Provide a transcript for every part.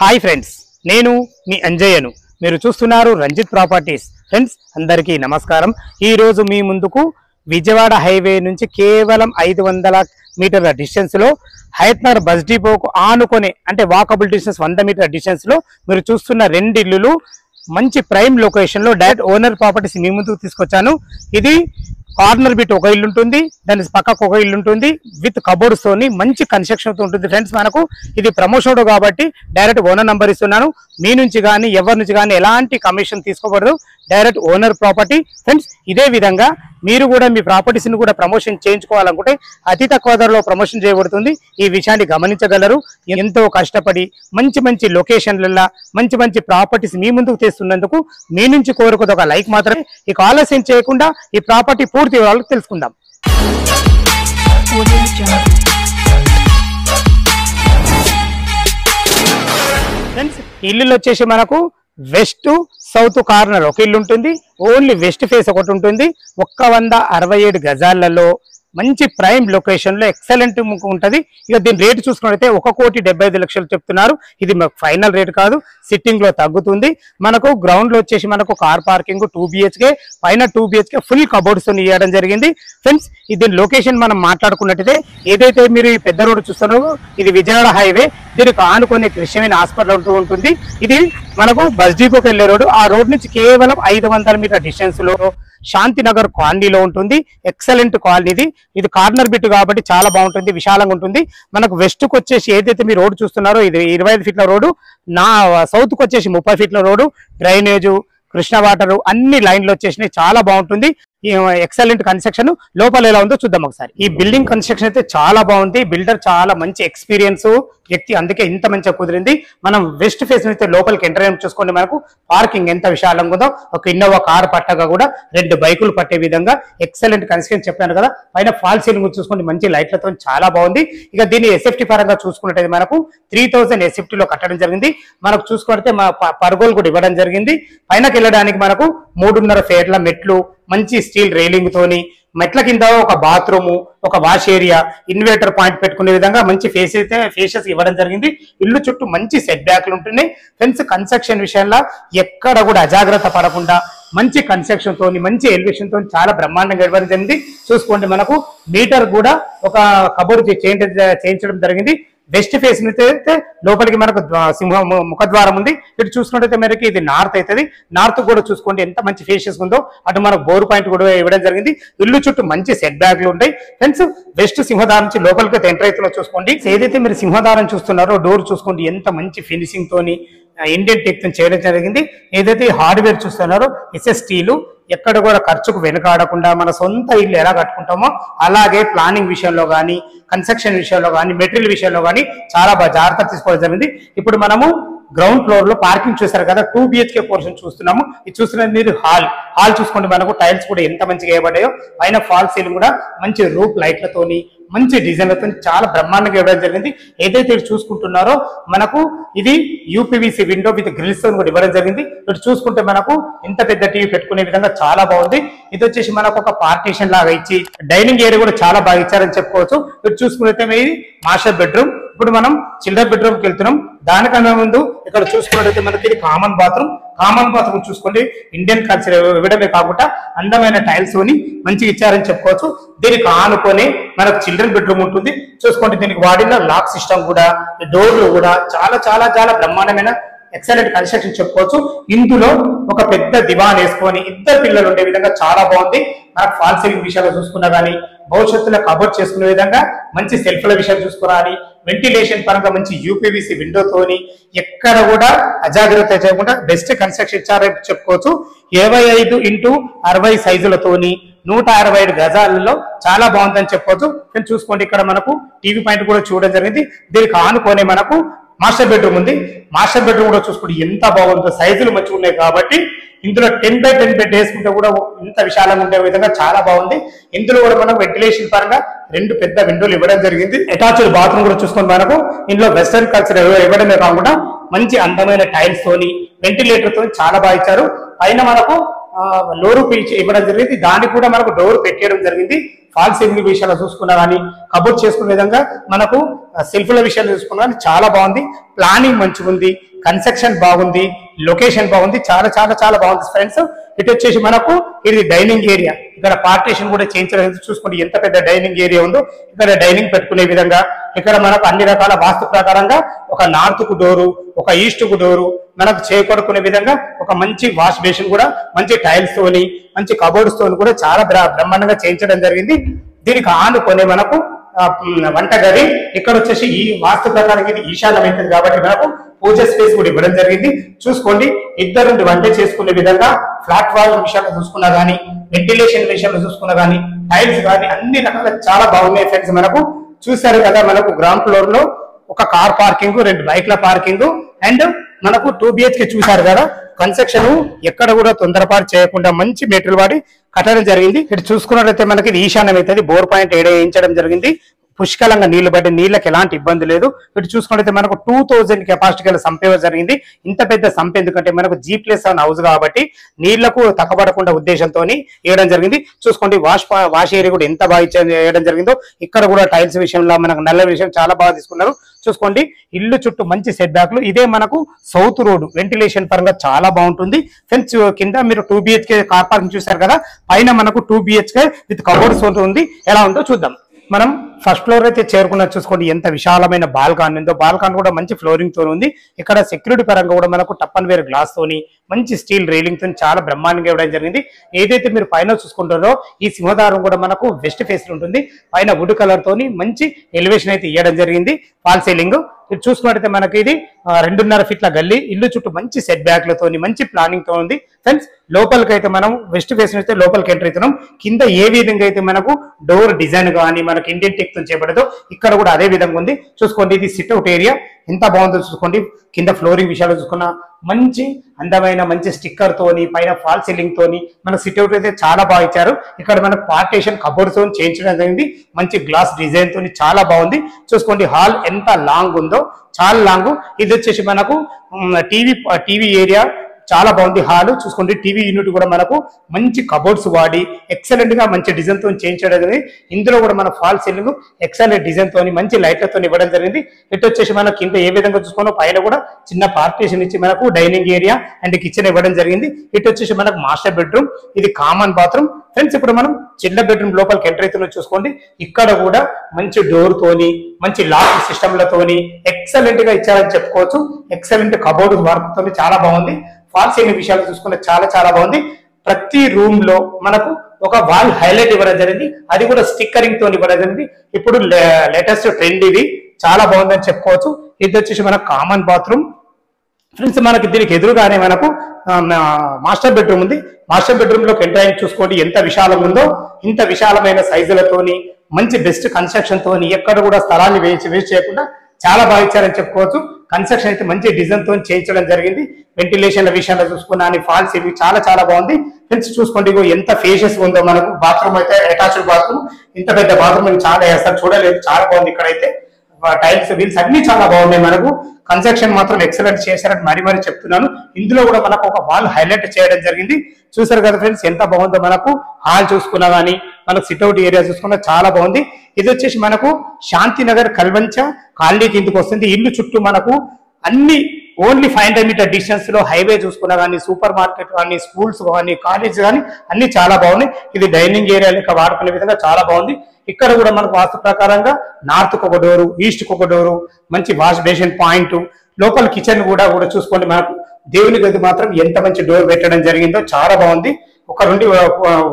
Hi friends, నేను మీ అంజయ్యను. మీరు చూస్తున్నారు రంజిత్ ప్రాపర్టీస్. ఫ్రెండ్స్ అందరికీ నమస్కారం. ఈరోజు మీ ముందుకు విజయవాడ హైవే నుంచి కేవలం 500 మీటర్ల డిస్టెన్స్లో హయత్నగర్ బస్ డిపోకు ఆనుకొని, అంటే వాకబుల్ డిస్టెన్స్ 100 మీటర్ల డిస్టెన్స్లో మీరు చూస్తున్న 2 ఇల్లులు మంచి ప్రైమ్ లొకేషన్లో డైరెక్ట్ ఓనర్ ప్రాపర్టీస్ మీ ముందుకు తీసుకొచ్చాను. ఇది కార్నర్ బిట్ ఒక ఇల్లు ఉంటుంది, దాని పక్కకు ఒక ఇల్లు ఉంటుంది, విత్ కబోర్డ్స్ తోని మంచి కన్స్ట్రక్షన్ తో ఉంటుంది. ఫ్రెండ్స్ మనకు ఇది ప్రమోషన్ కాబట్టి డైరెక్ట్ ఓనర్ నంబర్ ఇస్తున్నాను. మీ నుంచి కానీ ఎవరి నుంచి కానీ ఎలాంటి కమిషన్ తీసుకోకూడదు, డైరెక్ట్ ఓనర్ ప్రాపర్టీ. ఫ్రెండ్స్ ఇదే విధంగా మీరు కూడా మీ ప్రాపర్టీస్ ని కూడా ప్రమోషన్ చేయించుకోవాలనుకుంటే అతి తక్కువ ధరలో ప్రమోషన్ చేయబడుతుంది. ఈ విషయాన్ని గమనించగలరు. ఎంతో కష్టపడి మంచి మంచి లొకేషన్లలో మంచి మంచి ప్రాపర్టీస్ మీ ముందుకు తెస్తున్నందుకు మీ నుంచి కోరుకోదు ఒక లైక్ మాత్రమే. ఇక ఆలస్యం చేయకుండా ఈ ప్రాపర్టీ పూర్తి వివరాలు తెలుసుకుందాం. ఫ్రెండ్స్ ఇల్లు వచ్చేసి మనకు వెస్ట్ సౌత్ కార్నర్ ఒక ఇల్లు ఉంటుంది. ఓన్లీ వెస్ట్ ఫేస్ ఒకటి ఉంటుంది. 167 గజాలలో మంచి ప్రైమ్ లొకేషన్ లో ఎక్సలెంట్ ఉంటది. ఇక దీని రేటు చూసుకున్నట్లయితే 1,75,00,000 చెప్తున్నారు. ఇది మాకు ఫైనల్ రేట్ కాదు, సిట్టింగ్ లో తగ్గుతుంది. మనకు గ్రౌండ్ లో వచ్చేసి మనకు కార్ పార్కింగ్ 2 BHK, పైన 2 BHK ఫుల్ కబోర్డ్స్ తో ఇవ్వడం జరిగింది. ఫ్రెండ్స్ ఇది లొకేషన్ మనం మాట్లాడుకున్నట్టయితే ఏదైతే మీరు ఈ పెద్ద రోడ్డు చూస్తున్నారో ఇది విజయవాడ హైవే. దీనికి ఆనుకునే కృష్ణవేణి హాస్పిటల్ ఉంటూ ఉంటుంది. ఇది మనకు బస్ డిపోకి వెళ్లే రోడ్డు. ఆ రోడ్ నుంచి కేవలం 500 మీటర్ డిస్టెన్స్ లో శాంతినగర్ కాలనీలో ఉంటుంది. ఎక్సలెంట్ కాలనీ ఇది. ఇది కార్నర్ బిట్ కాబట్టి చాలా బాగుంటుంది, విశాలంగా ఉంటుంది. మనకు వెస్ట్ కు వచ్చేసి ఏదైతే మీరు రోడ్డు చూస్తున్నారో ఇది 25 ఫీట్ల రోడ్డు, సౌత్ కు వచ్చేసి 30 ఫీట్ల రోడ్డు, డ్రైనేజు, కృష్ణ వాటర్ అన్ని లైన్లు వచ్చేసినాయి. చాలా బాగుంటుంది. Excellent construction. లోపల ఎలా ఉందో చూద్దాం ఒకసారి. ఈ బిల్డింగ్ కన్స్ట్రక్షన్ అయితే చాలా బాగుంది. బిల్డర్ చాలా మంచి ఎక్స్పీరియన్స్ వ్యక్తి, అందుకే ఇంత మంచిగా కుదిరింది. మనం వెస్ట్ ఫేస్ అయితే లోపలికి ఎంటర్ అయ్యి చూసుకోండి. మనకు పార్కింగ్ ఎంత విశాలంగా ఉందో, ఒక ఇన్నోవా కార్ పట్టగా కూడా 2 బైకులు పట్టే విధంగా ఎక్సలెంట్ కన్స్ట్రక్షన్ చెప్పాను కదా. పైన ఫాల్ సీలింగ్ చూసుకోండి, మంచి లైట్లతో చాలా బాగుంది. ఇక దీన్ని ఎస్ఎఫ్టీ పరంగా చూసుకున్నట్టయితే మనకు 3000 SFT లో కట్టడం జరిగింది. మనకు చూసుకుంటే పర్గోలు కూడా ఇవ్వడం జరిగింది. పైనకి వెళ్ళడానికి మనకు 3.5 ఫీట్ల మెట్లు, మంచి స్టీల్ రైలింగ్ తోని, మెట్ల కింద ఒక బాత్రూము, ఒక వాష్ ఏరియా, ఇన్వర్టర్ పాయింట్ పెట్టుకునే విధంగా మంచి ఫేసెస్ ఇవ్వడం జరిగింది. ఇల్లు చుట్టూ మంచి సెట్ బ్యాక్లు ఉంటున్నాయి. ఫ్రెండ్స్ కన్స్ట్రక్షన్ విషయంలో ఎక్కడ కూడా అజాగ్రత్త పడకుండా మంచి కన్స్ట్రక్షన్ తోని, మంచి ఎలివేషన్ తోని చాలా బ్రహ్మాండంగా ఇవ్వడం జరిగింది. చూసుకోండి మనకు మీటర్ కూడా ఒక కబోర్డ్ చేయించడం జరిగింది. వెస్ట్ ఫేస్ నుంచి అయితే లోపలికి మనకు ముఖద్వారం ఉంది. ఇటు చూసుకుంటే మనకి ఇది నార్త్ అవుతుంది. నార్త్ కూడా చూసుకోండి ఎంత మంచి ఫేషియస్ ఉందో. అటు మనకు బోర్ పాయింట్ కూడా ఇవ్వడం జరిగింది. ఇల్లు చుట్టూ మంచి సెట్ బ్యాక్లు ఉంటాయి. ఫ్రెండ్స్ వెస్ట్ సింహద్వారం నుంచి లోపలికి ఎంటర్ అవుతుందో చూసుకోండి. ఏదైతే మీరు సింహద్వారం చూస్తున్నారో డోర్ చూసుకోండి ఎంత మంచి ఫినిషింగ్ తోని ఇండియన్ టెక్ చేయడం జరిగింది. ఏదైతే హార్డ్వేర్ చూస్తున్నారో SSTలు ఎక్కడ కూడా ఖర్చుకు వెనుకాడకుండా మన సొంత ఇల్లు ఎలా కట్టుకుంటామో అలాగే ప్లానింగ్ విషయంలో కానీ, కన్స్ట్రక్షన్ విషయంలో కానీ, మెటీరియల్ విషయంలో కానీ చాలా బాగా జాగ్రత్త తీసుకోవడం జరిగింది. ఇప్పుడు మనము గ్రౌండ్ ఫ్లోర్ లో పార్కింగ్ చూసారు కదా, 2 BHK పోర్షన్ చూస్తున్నాము. ఇది చూస్తున్నది మీరు హాల్ చూసుకోండి. మనకు టైల్స్ కూడా ఎంత మంచిగా వేయబడ్డాయో. పైన ఫాల్ సీలింగ్ కూడా మంచి రూప్ లైట్లతోని, మంచి డిజైన్లతో చాలా బ్రహ్మాండంగా ఇవ్వడం జరిగింది. ఏదైతే ఇటు చూసుకుంటున్నారో మనకు ఇది UPVC విండో విత్ గ్రిల్స్ తో కూడా ఇవ్వడం జరిగింది. ఇటు చూసుకుంటే మనకు ఇంత పెద్ద టీవీ పెట్టుకునే విధంగా చాలా బాగుంది. ఇది వచ్చేసి మనకు ఒక పార్టీషన్ లాగా ఇచ్చి డైనింగ్ ఏరియా కూడా చాలా బాగా ఇచ్చారని చెప్పుకోవచ్చు. ఇటు చూసుకుంటే ఇది మాస్టర్ బెడ్రూమ్. ఇప్పుడు మనం చిల్డ్రన్ బెడ్రూమ్ కి వెళ్తున్నాం. దానికన్నా ముందు ఇక్కడ చూసుకున్నట్లయితే మనకి ఇది కామన్ బాత్రూమ్ చూసుకోండి. ఇండియన్ కల్చర్ ఇవ్వడమే కాకుండా అందమైన టైల్స్ ని మంచిగా ఇచ్చారని చెప్పుకోవచ్చు. దీనికి ఆనుకొని మనకు చిల్డ్రన్ బెడ్రూమ్ ఉంటుంది. చూసుకోండి దీనికి వాడిన లాక్ సిస్టమ్ కూడా, డోర్లు కూడా చాలా చాలా చాలా బ్రహ్మాండమైన ఎక్సలెంట్ కన్స్ట్రక్షన్ చెప్పుకోవచ్చు. ఇందులో ఒక పెద్ద దివాన్ వేసుకొని 2 పిల్లలు ఉండే విధంగా చాలా బాగుంది. మనకు ఫాల్ సీలింగ్ విషయాలు చూసుకున్నా కానీ, భవిష్యత్తులో కబోర్డ్ చేసుకునే విధంగా మంచి సెల్ఫ్ల విషయాలు చూసుకోవాలి. వెంటిలేషన్ పరంగా మంచి UPVC విండోతోని ఎక్కడ కూడా అజాగ్రత్త చేయకుండా బెస్ట్ కన్స్ట్రక్షన్ ఇచ్చారని చెప్పుకోవచ్చు. 25x60 సైజులతోని 167 గజాలలో చాలా బాగుందని చెప్పవచ్చు. చూసుకోండి ఇక్కడ మనకు టీవీ పాయింట్ కూడా చూడడం జరిగింది. దీనికి ఆనుకొని మనకు మాస్టర్ బెడ్రూమ్ ఉంది. మాస్టర్ బెడ్రూమ్ కూడా చూసుకోండి ఎంత బాగుందో. సైజులు మంచిగా ఉన్నాయి కాబట్టి ఇందులో 10x10 బెడ్ వేసుకుంటే కూడా ఇంత విశాలంగా ఉండే విధంగా చాలా బాగుంది. ఇందులో కూడా మనం వెంటిలేషన్ పరంగా 2 పెద్ద విండోలు ఇవ్వడం జరిగింది. అటాచ్డ్ బాత్రూమ్ కూడా చూసుకొని మనకు ఇందులో వెస్టర్న్ కల్చర్ ఇవ్వడమే కాకుండా మంచి అందమైన టైల్స్ తోని, వెంటిలేటర్ తోని చాలా బాగా ఇచ్చారు. పైన మనకు లోరు పీచ్ ఇవ్వడం జరిగింది. దానికి కూడా మనకు డోర్ పెట్టేయడం జరిగింది. ఫాల్ సీలింగ్ విషయాలు చూసుకున్నా కానీ కబోర్డ్ చేసుకునే విధంగా మనకు సెల్ఫ్ల విషయాలు చూసుకున్నా కానీ చాలా బాగుంది. ప్లానింగ్ మంచిగా ఉంది, కన్స్ట్రక్షన్ బాగుంది, లొకేషన్ బాగుంది, చాలా చాలా చాలా బాగుంది ఫ్రెండ్స్. ఇటు వచ్చేసి మనకు ఇది డైనింగ్ ఏరియా, ఇక్కడ పార్టీషన్ కూడా చేయించడం చూసుకోండి ఎంత పెద్ద డైనింగ్ ఏరియా ఉందో. ఇక్కడ డైనింగ్ పెట్టుకునే విధంగా ఇక్కడ మనకు అన్ని రకాల వాస్తు ప్రకారంగా ఒక నార్త్ కు డోరు, ఒక ఈస్ట్ కు డోరు మనకు చేకొడుకునే విధంగా ఒక మంచి వాష్ బేసిన్ కూడా మంచి టైల్స్ తోని మంచి కబోర్డ్స్ తోని కూడా చాలా బ్రహ్మాండంగా చేయించడం జరిగింది. దీనికి ఆనుకొని మనకు వంటగది, ఇక్కడ వచ్చేసి ఈ వాస్తు ప్రకారం ఇది ఈశాన్యమైంది కాబట్టి మనకు పూజ స్పేస్ కూడా ఇవ్వడం జరిగింది. చూసుకోండి ఇద్దరు వంట చేసుకునే విధంగా ఫ్లాట్ వాల్ విషయాలు చూసుకున్నా గానీ, వెంటిలేషన్ విషయాలు చూసుకున్నా గానీ, టైల్స్ కానీ అన్ని రకాల చాలా బాగున్నాయి ఫ్రెండ్స్. మనకు చూసారు కదా, మనకు గ్రౌండ్ ఫ్లోర్ లో ఒక కార్ పార్కింగ్, 2 బైక్ల పార్కింగ్ అండ్ మనకు 2 BHK చూసారు కదా. కన్స్ట్రక్షన్ ఎక్కడ కూడా తొందరపాటు చేయకుండా మంచి మెటీరియల్ వాడి కట్టడం జరిగింది. ఇటు చూసుకున్నట్లయితే మనకి ఇది ఈశాన్యం అవుతుంది. బోర్ పాయింట్ వేయించడం జరిగింది. పుష్కలంగా నీళ్లు పట్టి నీళ్ళకి ఎలాంటి ఇబ్బంది లేదు. ఇటు చూసుకుంటే మనకు 2000 కెపాసిటీ గల సంప జరిగింది. ఇంత పెద్ద సంప ఎందుకంటే మనకు G+1 హౌస్ కాబట్టి నీళ్లకు తక్కబడకుండా ఉద్దేశంతో వేయడం జరిగింది. చూసుకోండి వాష్ ఏరియా కూడా ఎంత బాగా వేయడం జరిగిందో. ఇక్కడ కూడా టైల్స్ విషయంలో మనకు నల్ల విషయం చాలా బాగా తీసుకున్నారు. చూసుకోండి ఇల్లు చుట్టూ మంచి సెట్ బ్యాక్లు. ఇదే మనకు సౌత్ రోడ్ వెంటిలేషన్ పరంగా చాలా బాగుంటుంది ఫ్రెండ్స్. కింద మీరు 2 BHK కార్ పార్కింగ్ చూసారు కదా, పైన మనకు 2 BHK విత్ కబోర్డ్స్ ఉంది. ఎలా ఉందో చూద్దాం. మనం ఫస్ట్ ఫ్లోర్ అయితే చేరుకున్నా. చూసుకోండి ఎంత విశాలమైన బాల్కాన్ ఉందో. బాల్కాన్ కూడా మంచి ఫ్లోరింగ్ తో ఉంది. ఇక్కడ సెక్యూరిటీ పరంగా కూడా మనకు టప్పన్ వేర్ గ్లాస్ తోని మంచి స్టీల్ రైలింగ్ తో చాలా బ్రహ్మాండంగా ఇవ్వడం జరిగింది. ఏదైతే మీరు పైన చూసుకుంటారో ఈ సింహదారం కూడా మనకు వెస్ట్ ఫేస్ ఉంటుంది. పైన వుడ్ కలర్ తోని మంచి ఎలివేషన్ అయితే ఇవ్వడం జరిగింది. ఫాల్ సీలింగ్ ఇది చూసుకున్నట్టయితే మనకి ఇది 2.5 ఫీట్ల గల్లీ. ఇల్లు చుట్టూ మంచి సెట్ బ్యాక్లతో మంచి ప్లానింగ్ తో ఉంది ఫ్రెండ్స్. లోపలికి అయితే మనం వెస్ట్ ఫేస్ అయితే లోపలికి ఎంటర్ అవుతున్నాం. కింద ఏ విధంగా అయితే మనకు డోర్ డిజైన్ కానీ మనకు ఇండియన్ టెక్ తో చేయబడదో ఇక్కడ కూడా అదే విధంగా ఉంది. చూసుకోండి ఇది సిట్ అవుట్ ఏరియా ఎంత బాగుందో చూసుకోండి. కింద ఫ్లోరింగ్ విషయాలు చూసుకున్న మంచి అందమైన మంచి స్టిక్కర్ తోని పైన ఫాల్ సీలింగ్ తోని మన సిట్ అవుట్ అయితే చాలా బాగా ఇచ్చారు. ఇక్కడ మనకు పార్టీషన్ కబోర్డ్స్ తో చేయించడం జరిగింది. మంచి గ్లాస్ డిజైన్ తోని చాలా బాగుంది. చూసుకోండి హాల్ ఎంత లాంగ్ ఉందో, చాలా లాంగ్. ఇది వచ్చేసి మనకు టీవీ ఏరియా చాలా బాగుంది. హాల్ చూసుకోండి టీవీ యూనిట్ కూడా మనకు మంచి కబోర్డ్స్ వాడి ఎక్సలెంట్ గా మంచి డిజైన్ తో చేయించడం జరిగింది. ఇందులో కూడా మన ఫాల్ సీలింగ్ ఎక్సలెంట్ డిజైన్ తోని మంచి లైట్లతో ఇవ్వడం జరిగింది. ఇటు వచ్చేసి మనకు కింద ఏ విధంగా చూసుకున్నా పైన కూడా చిన్న పార్టీషన్ ఇచ్చి మనకు డైనింగ్ ఏరియా అండ్ కిచెన్ ఇవ్వడం జరిగింది. ఇటు వచ్చేసి మనకు మాస్టర్ బెడ్రూమ్, ఇది కామన్ బాత్రూమ్ ఫ్రెండ్స్. ఇప్పుడు మనం చిన్న బెడ్రూమ్ లోపలికి ఎంటర్ అవుతున్నా. చూసుకోండి ఇక్కడ కూడా మంచి డోర్ తోని మంచి లాక్ సిస్టమ్లతోని ఎక్సలెంట్ గా ఇచ్చారని చెప్పుకోవచ్చు. ఎక్సలెంట్ కబోర్డ్ వర్క్ తోని చాలా బాగుంది. ఫాల్ సీలింగ్ విషయాలు చూసుకుంటే చాలా చాలా బాగుంది. ప్రతి రూమ్ లో మనకు ఒక వాల్ హైలైట్ ఇవ్వడం జరిగింది. అది కూడా స్టిక్కరింగ్ తో ఇవ్వడం జరిగింది. ఇప్పుడు లేటెస్ట్ ట్రెండ్ ఇది చాలా బాగుందని చెప్పుకోవచ్చు. ఇది వచ్చేసి మనకు కామన్ బాత్రూమ్ ఫ్రెండ్స్. మనకి దీనికి ఎదురుగానే మనకు మాస్టర్ బెడ్రూమ్ ఉంది. మాస్టర్ బెడ్రూమ్ లోకి ఎంటర్ అయ్యి చూసుకోండి ఎంత విశాలంగా ఉందో. ఇంత విశాలమైన సైజులతోని మంచి బెస్ట్ కన్స్ట్రక్షన్ తోని ఎక్కడ కూడా స్థలాన్ని వేస్ట్ చేయకుండా చాలా బాగా ఇచ్చారని చెప్పుకోవచ్చు. కన్స్ట్రక్షన్ అయితే మంచి డిజైన్ తో చేయించడం జరిగింది. వెంటిలేషన్ విషయంలో చూసుకున్నా ఫాల్స్ ఇవి చాలా చాలా బాగుంది ఫ్రెండ్స్. చూసుకోండి ఎంత ఫేషియస్ ఉందో. మనకు బాత్రూమ్ అయితే అటాచ్డ్ బాత్రూమ్, ఇంత పెద్ద బాత్రూమ్ చాలా వేస్తారు చూడలేదు, చాలా బాగుంది. ఇక్కడైతే టైల్స్ వీల్స్ అన్ని చాలా బాగున్నాయి. మనకు కన్స్ట్రక్షన్ మాత్రం ఎక్సలెంట్ చేశారని మరీ చెప్తున్నాను. ఇందులో కూడా మనకు ఒక వాల్ హైలైట్ చేయడం జరిగింది. చూసారు కదా ఫ్రెండ్స్ ఎంత బాగుందో. మనకు హాల్ చూసుకున్నా కానీ మనకు సిట్అవుట్ ఏరియా చూసుకున్నా చాలా బాగుంది. ఇది వచ్చేసి మనకు శాంతినగర్ కల్వంచ కాలనీ కిందకి వస్తుంది. ఇల్లు చుట్టూ మనకు అన్ని ఓన్లీ 500 మీటర్ డిస్టెన్స్ లో హైవే చూసుకున్నా కానీ సూపర్ మార్కెట్ కానీ స్కూల్స్ కానీ కాలేజ్ కానీ అన్ని చాలా బాగున్నాయి. ఇది డైనింగ్ ఏరియా లెక్క వాడుకునే విధంగా చాలా బాగుంది. ఇక్కడ కూడా మనకు వాస్తు ప్రకారంగా నార్త్ కు ఒక డోరు, ఈస్ట్ కు ఒక డోరు, మంచి వాష్ బేసిన్ పాయింట్, లోపల కిచెన్ కూడా చూసుకోండి. మనకు దేవుని గది మాత్రం ఎంత మంచి డోర్ పెట్టడం జరిగిందో చాలా బాగుంది. ఒక నుండి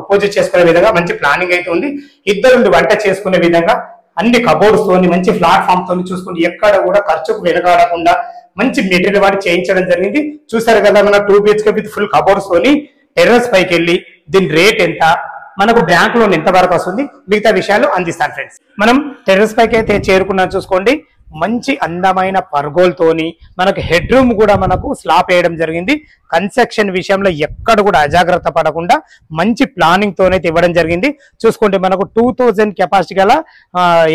పూజ చేసుకునే విధంగా మంచి ప్లానింగ్ అయితే ఉంది. ఇద్దరు వంట చేసుకునే విధంగా అన్ని కబోర్డ్స్ తోని మంచి ప్లాట్ఫామ్ తోని చూసుకుని ఎక్కడ కూడా ఖర్చుకు వెనకాడకుండా మంచి మెటీరియల్ వాడి చేయించడం జరిగింది. చూసారు కదా మన 2 BHK విత్ ఫుల్ కబోర్డ్స్ తోని టెర్రస్ పైకి వెళ్ళి దీని రేట్ ఎంత, మనకు బ్యాంక్ లోన్ ఎంత వరకు వస్తుంది, మిగతా విషయాలు అందిస్తాను ఫ్రెండ్స్. మనం టెర్రస్ పైకి అయితే చేరుకున్నా. చూసుకోండి మంచి అందమైన పర్గోల్తోని మనకు హెడ్ రూమ్ కూడా మనకు స్లాబ్ వేయడం జరిగింది. కన్స్ట్రక్షన్ విషయంలో ఎక్కడ కూడా అజాగ్రత్త పడకుండా మంచి ప్లానింగ్ తోనైతే ఇవ్వడం జరిగింది. చూసుకుంటే మనకు 2000 కెపాసిటీ గల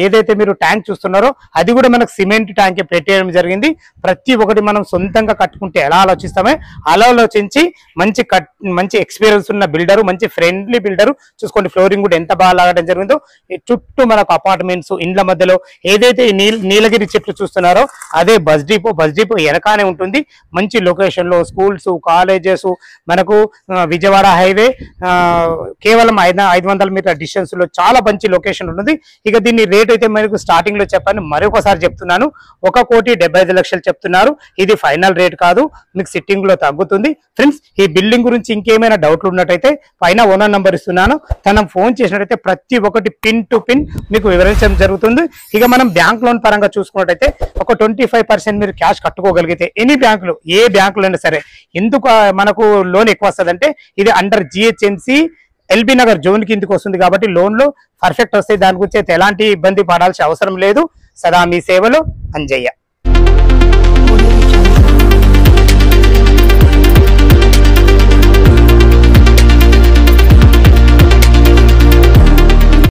ఏదైతే మీరు ట్యాంక్ చూస్తున్నారో అది కూడా మనకు సిమెంట్ ట్యాంక్ పెట్టేయడం జరిగింది. ప్రతి ఒక్కటి మనం సొంతంగా కట్టుకుంటే ఎలా ఆలోచిస్తామే అలా ఆలోచించి మంచి ఎక్స్పీరియన్స్ ఉన్న బిల్డరు, మంచి ఫ్రెండ్లీ బిల్డరు. చూసుకోండి ఫ్లోరింగ్ కూడా ఎంత బాగా లాగడం జరిగిందో. చుట్టూ మనకు అపార్ట్మెంట్స్ ఇండ్ల మధ్యలో ఏదైతే నీలగిరి చెట్లు చూస్తున్నారో అదే బస్ డిపో వెనకానే ఉంటుంది. మంచి లొకేషన్ లో స్కూల్స్, కాలేజెస్, మనకు విజయవాడ హైవే కేవలం 500 మీటర్ డిస్టెన్స్ లో చాలా మంచి లొకేషన్ ఉంటుంది. ఇక దీని రేట్ అయితే మనకు స్టార్టింగ్ లో చెప్పాను, మరొకసారి చెప్తున్నాను, 1,75,00,000 చెప్తున్నారు. ఇది ఫైనల్ రేట్ కాదు, మీకు సిట్టింగ్ లో తగ్గుతుంది. ఫ్రెండ్స్, ఈ బిల్డింగ్ గురించి ఇంకేమైనా డౌట్లు ఉన్నట్టయితే పైన ఓనర్ నంబర్ ఇస్తున్నాను, తనకు ఫోన్ చేసినట్టయితే ప్రతి ఒక్కటి పిన్ టు పిన్ మీకు వివరించడం జరుగుతుంది. ఇక మనం బ్యాంక్ లోన్ పరంగా చూసుకున్నట్టయితే ఒక 25% మీరు క్యాష్ కట్టుకోగలిగితే ఎనీ బ్యాంకులు, ఏ బ్యాంకులు అయినా సరే, ఎందుకు మనకు లోన్ ఎక్కువ వస్తుంది ఇది under GHMC LB Nagar zone కిందకి వస్తుంది కాబట్టి లోన్లు పర్ఫెక్ట్ వస్తాయి. దాని గురించి అయితే ఎలాంటి ఇబ్బంది పడాల్సిన అవసరం లేదు. సదా మీ సేవలో అంజయ్య.